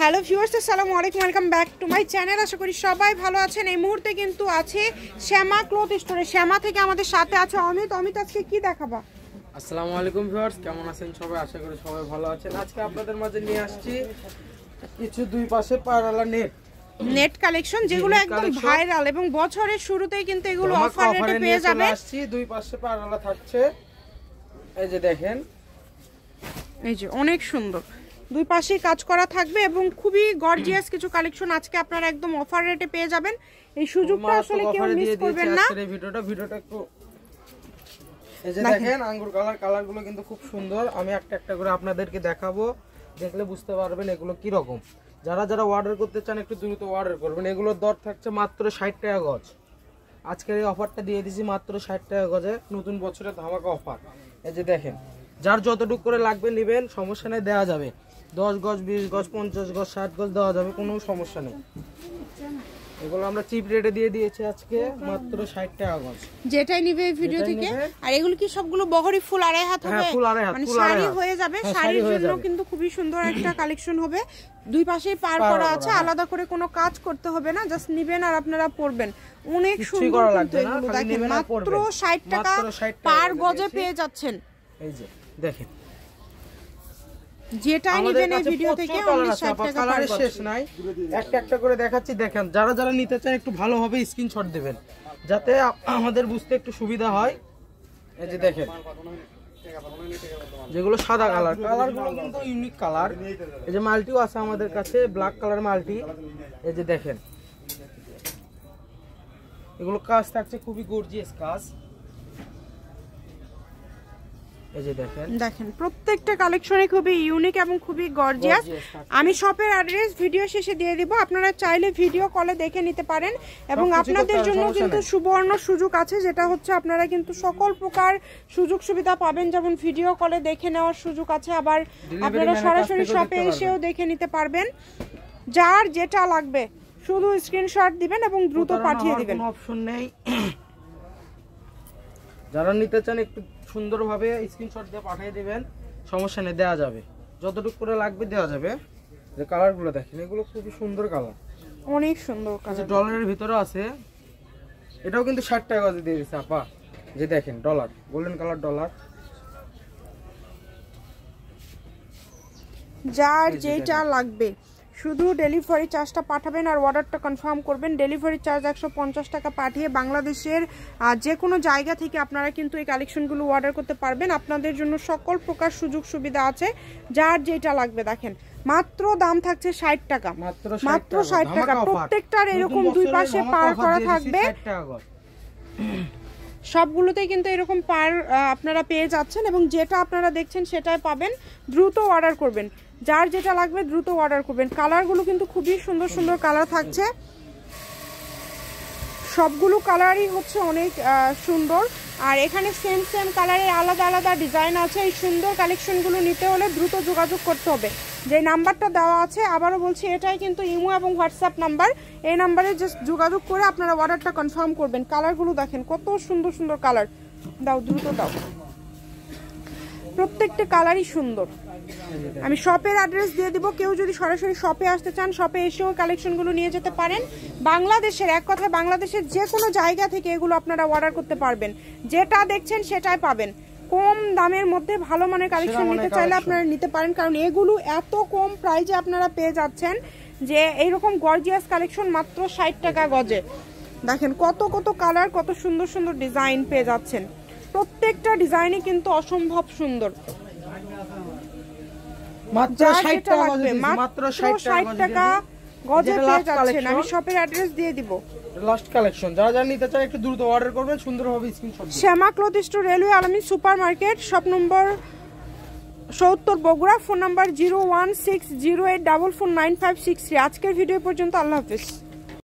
Hello viewers, আসসালামু আলাইকুম, welcome back to my channel. আশা করি সবাই ভালো আছেন। এই মুহূর্তে কিন্তু আছে শ্যামা ক্লথ স্টোরে। শ্যামা থেকে আমাদের সাথে আছে অমিত। অমিত, আজকে কি দেখাবা? আসসালামু আলাইকুম ভিউয়ার্স, কেমন আছেন সবাই? আশা করি সবাই ভালো আছেন। আজকে আপনাদের মাঝে নিয়ে আসছি কিছু দুই পাশে পাড়ালা নেট কালেকশন, যেগুলো একদম ভাইরাল এবং বছরের শুরুতেই কিন্তু এগুলো অফার রেটে পেয়ে যাবেন। আসছি দুই পাশে পাড়ালা থাকছে, এই যে দেখেন, এই যে অনেক সুন্দর দুই পাশেই কাজ করা থাকবে এবং খুবই গর্জিয়াস কিছু কালেকশন আজকে আপনারা একদম অফার রেটে পেয়ে যাবেন। এই সুযোগটা আসলে কেউ মিস করবেন না। এই ভিডিওটা একটু এই যে দেখেন, আঙ্গুর কালারগুলো কিন্তু খুব সুন্দর। আমি একটা করে আপনাদেরকে দেখাবো, দেখলে বুঝতে পারবেন এগুলো কি রকম। যারা অর্ডার করতে চান একটু দ্রুত অর্ডার করবেন। এগুলোর দর থাকছে মাত্র 60 টাকা গজ। আজকের এই অফারটা দিয়ে দিছি মাত্র 60 টাকা গজে, নতুন বছরের ধামাকা অফার। এই যে দেখেন, যার যতটুকু করে লাগবে নেবেন, সমস্যা নেই, দেওয়া যাবে। 10 গজ, 20 গজ, 50 গজ, 60 গজ দেওয়া যাবে, কোনো সমস্যা নেই। এগুলো আমরা চিপ রেটে দিয়ে দিয়েছি আজকে মাত্র 60 টাকা গজ। যেটাই নিবে এই ভিডিও থেকে। আর এগুলো কি সবগুলো বহরি ফুল আড়াই হাত হবে? হ্যাঁ, ফুল আড়াই হাত, মানে শাড়ি হয়ে যাবে। শাড়ির জন্য কিন্তু খুবই সুন্দর একটা কালেকশন হবে। দুই পাশেই পার করা আছে, আলাদা করে কোনো কাজ করতে হবে না, জাস্ট নিবেন আর আপনারা পরবেন। অনেক সুন্দর কিন্তু এগুলো দেখেন, মাত্র 60 টাকা পার গজে পেয়ে যাচ্ছেন। এই যে দেখেন, যেটাই নেবেন এই ভিডিও থেকে অনলি 60 টাকা পার গজ। শেষ নাই, একটা করে দেখাচ্ছি। দেখেন, যারা নিতে চান একটু ভালোভাবে স্ক্রিনশট দিবেন, যাতে আমাদের বুঝতে একটু সুবিধা হয়। এই যে দেখেন, যেগুলো সাদা কালারগুলো কিন্তু ইউনিক কালার। এই যে মাল্টিও আছে আমাদের কাছে, ব্ল্যাক কালার মাল্টি। এই যে দেখেন, এগুলো কাজ থাকছে খুবই গর্জিয়াস কাজ। এই যে দেখেন প্রত্যেকটা কালেকশনে খুবই ইউনিক এবং খুবই গর্জিয়াস। আমি শপের অ্যাড্রেস ভিডিও শেষে দিয়ে দিব, আপনারা চাইলে ভিডিও কলে দেখে নিতে পারেন। এবং আপনাদের জন্য কিন্তু সুবর্ণ সুযোগ আছে, যেটা হচ্ছে আপনারা কিন্তু সকল প্রকার সুযোগ সুবিধা পাবেন। যেমন ভিডিও কলে দেখে নেওয়ার সুযোগ আছে, আবার আপনারা সরাসরি শপে এসেও দেখে নিতে পারবেন। যার যেটা লাগবে শুধু স্ক্রিনশট দিবেন এবং দ্রুত পাঠিয়ে দিবেন, অপশন নেই। যারা নিতে চান একটু সুন্দরভাবে স্ক্রিনশট দিয়ে পাঠিয়ে দিবেন, সমস্যা নেই, দেওয়া যাবে। যতটুকু করে লাগবে দেওয়া যাবে। যে কালারগুলো দেখেন, এগুলো খুবই সুন্দর কালার, অনেক সুন্দর কালার। ডলারের ভিতরে আছে, এটাও কিন্তু 60 টাকা গজে দিয়ে দিচ্ছে আপা। যে দেখেন, ডলার, গোল্ডেন কালার ডলার। যার যেটা লাগবে শুধু ডেলিভারি চার্জটা পাঠাবেন আর অর্ডারটা কনফার্ম করবেন। ডেলিভারি চার্জ 150 টাকা পাঠিয়ে বাংলাদেশের যে কোনো জায়গা থেকে আপনারা কিন্তু এই কালেকশনগুলো অর্ডার করতে পারবেন। আপনাদের জন্য সকল প্রকার সুযোগ সুবিধা আছে। যার যেটা লাগবে দেখেন, মাত্র দাম থাকছে 60 টাকা, মাত্র 60 টাকা। প্রত্যেকটার এরকম দুই পাশে পার করা থাকবে, সবগুলোতেই কিন্তু এরকম পার আপনারা পেয়ে যাচ্ছেন। এবং যেটা আপনারা দেখছেন সেটাই পাবেন। দ্রুত অর্ডার করবেন, যার যেটা লাগবে দ্রুত অর্ডার করবেন। কালারগুলো কিন্তু খুবই সুন্দর সুন্দর কালার থাকছে, সবগুলো কালারই হচ্ছে অনেক সুন্দর। আর এখানে সেম কালারের আলাদা আলাদা ডিজাইন আছে। এই সুন্দর কালেকশনগুলো নিতে হলে দ্রুত যোগাযোগ করতে হবে। যে নাম্বারটা দেওয়া আছে, আবারও বলছি, এটাই কিন্তু ইমো এবং হোয়াটসঅ্যাপ নাম্বার। এই নাম্বারে জাস্ট যোগাযোগ করে আপনারা অর্ডারটা কনফার্ম করবেন। কালারগুলো দেখেন, কত সুন্দর সুন্দর কালার। দাও, দ্রুত দাও, প্রত্যেকটা কালারই সুন্দর। আমি শপের অ্যাড্রেস দিয়ে দিব, কেউ যদি সরাসরি শপে আসতে চান শপে এসেও কালেকশনগুলো নিয়ে যেতে পারেন। বাংলাদেশের, এক কথায় বাংলাদেশের যে কোনো জায়গা থেকে এগুলো আপনারা অর্ডার করতে পারবেন। যেটা দেখছেন সেটাই পাবেন। কম দামের মধ্যে ভালো মানের কালেকশন নিতে চাইলে আপনারা নিতে পারেন, কারণ এগুলো এত কম প্রাইজে আপনারা পেয়ে যাচ্ছেন যে এইরকম গর্জিয়াস কালেকশন মাত্র 60 টাকা গজে। দেখেন কত কত কালার, কত সুন্দর সুন্দর ডিজাইন পেয়ে যাচ্ছেন। প্রত্যেকটা ডিজাইনই কিন্তু অসম্ভব সুন্দর। মাত্র 60 টাকা গজে পেয়ে যাচ্ছেন। আমি শপের অ্যাড্রেস দিয়ে দিব। লাস্ট কালেকশন, যারা নিতে চান একটু দ্রুত অর্ডার করবেন, সুন্দরভাবে স্ক্রিনশট দিন। শ্যামা ক্লথ স্টোর, রেলওয়ে আলামিন super market, shop number 70 Bogura. Phone number 01608449563। আজকের ভিডিও পর্যন্ত, আল্লাহ হাফেজ।